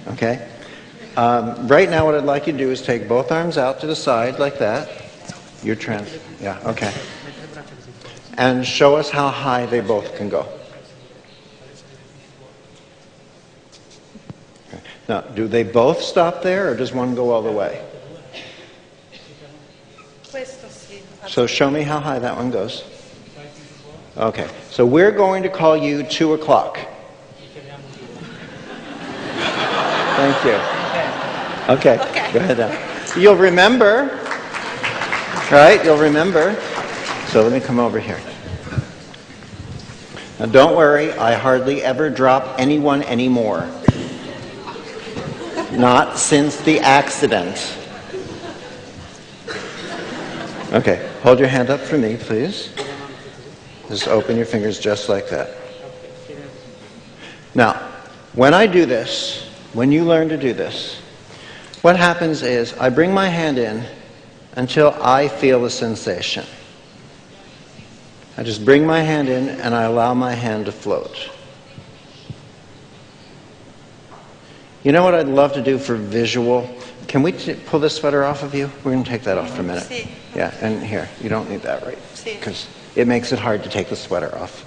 Okay? Right now what I'd like you to do is take both arms out to the side like that. You're yeah, okay. And show us how high they both can go. Okay. Now, do they both stop there, or does one go all the way? So show me how high that one goes. Okay, so we're going to call you 2 o'clock. Thank you. Okay, go ahead now. You'll remember, right? You'll remember. So let me come over here. Now don't worry, I hardly ever drop anyone anymore. Not since the accident. Okay, hold your hand up for me, please. Just open your fingers just like that. Now, when I do this, when you learn to do this, what happens is I bring my hand in until I feel a sensation. I just bring my hand in and I allow my hand to float. You know what I'd love to do for visual? Can we pull this sweater off of you? We're going to take that off for a minute. Sí. Yeah, and here, you don't need that, right? Because it makes it hard to take the sweater off.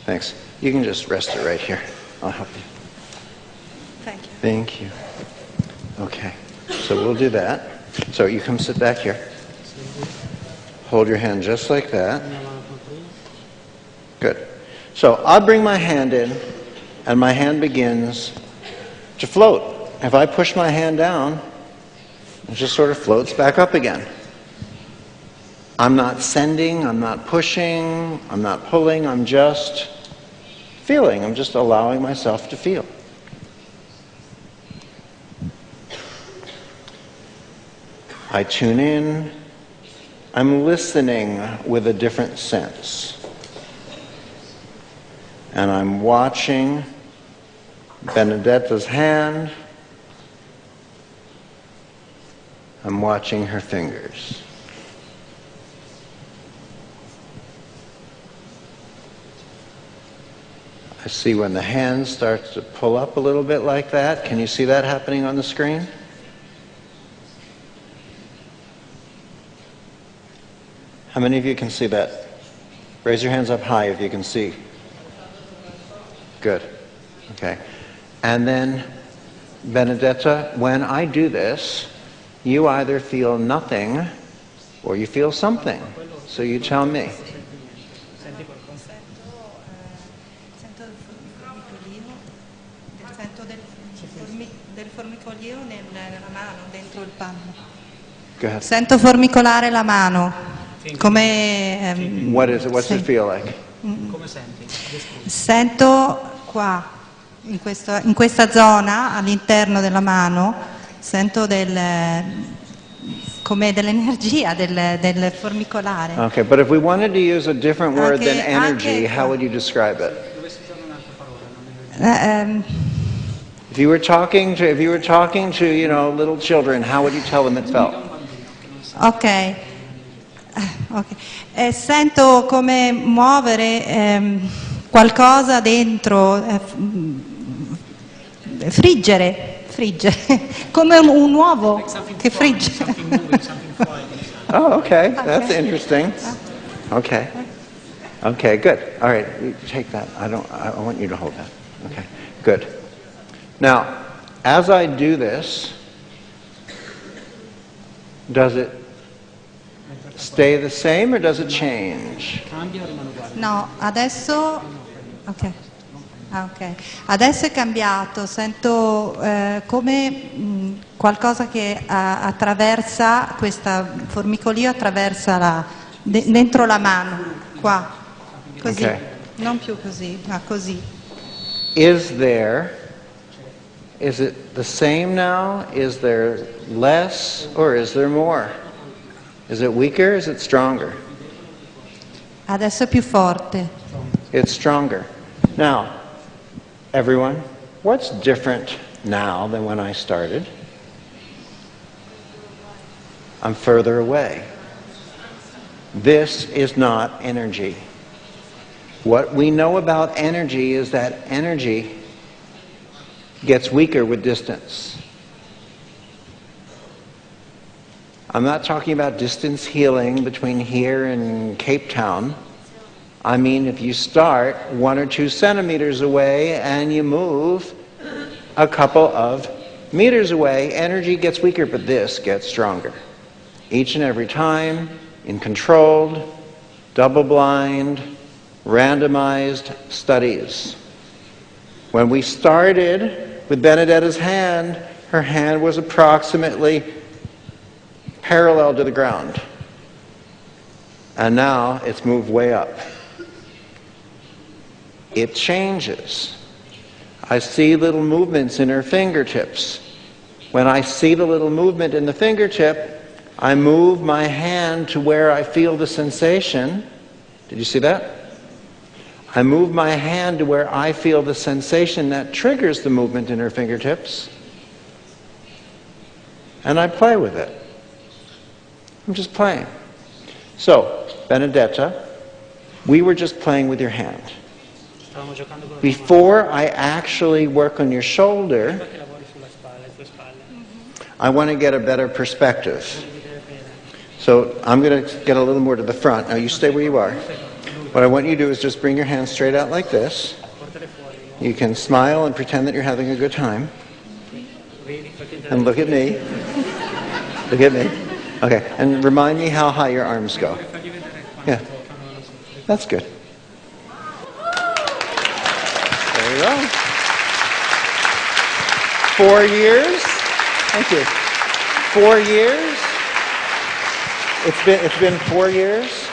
Thanks. You can just rest it right here. I'll help you. Thank you. Thank you. Okay, so we'll do that. So you come sit back here. Hold your hand just like that. Good. So I'll bring my hand in, and my hand begins to float. If I push my hand down, it just sort of floats back up again. I'm not sending, I'm not pushing, I'm not pulling, I'm just feeling. I'm just allowing myself to feel. I tune in. I'm listening with a different sense. And I'm watching Benedetta's hand. I'm watching her fingers. I see when the hand starts to pull up a little bit like that. Can you see that happening on the screen? How many of you can see that? Raise your hands up high if you can see. Good. Okay. And then, Benedetta, when I do this, you either feel nothing or you feel something. So you tell me. Go ahead. Sento formicolare la mano. Come, what is it? What's it feel like? Come senti? Sento qua, in questa zona, all'interno della mano, sento come dell'energia, del formicolare. Okay, but if we wanted to use a different word than energy, how would you describe it? If you were talking to, you know, little children, how would you tell them it felt? Ok. Sento come muovere qualcosa dentro, friggere, come un uovo che frigge. Oh, okay, that's interesting. Okay, okay, good. All right, you take that. I want you to hold that. Okay, good. Now, as I do this, does it stay the same or does it change? No, adesso ok. Adesso è cambiato, sento come qualcosa che attraversa, questo formicolio attraversa dentro la mano, qua, così, Okay. Non più così, ma così. Is it the same now? Is there less or is there more? Is it weaker? Is it stronger? Adesso è più forte. It's stronger. Now, everyone, what's different now than when I started? I'm further away. This is not energy. What we know about energy is that energy gets weaker with distance. I'm not talking about distance healing between here and Cape Town. I mean, if you start 1 or 2 centimeters away and you move a couple of meters away, energy gets weaker, but this gets stronger. Each and every time, in controlled, double-blind, randomized studies. When we started with Benedetta's hand, her hand was approximately parallel to the ground. And now it's moved way up. It changes. I see little movements in her fingertips. When I see the little movement in the fingertip, I move my hand to where I feel the sensation. Did you see that? I move my hand to where I feel the sensation that triggers the movement in her fingertips. And I play with it. I'm just playing. So, Benedetta, we were just playing with your hand. Before I actually work on your shoulder, I want to get a better perspective. So I'm going to get a little more to the front. Now you stay where you are. What I want you to do is just bring your hands straight out like this. You can smile and pretend that you're having a good time. And look at me. Look at me. Okay, and remind me how high your arms go. Yeah, that's good. There you go. 4 years. Thank you. 4 years. It's been 4 years.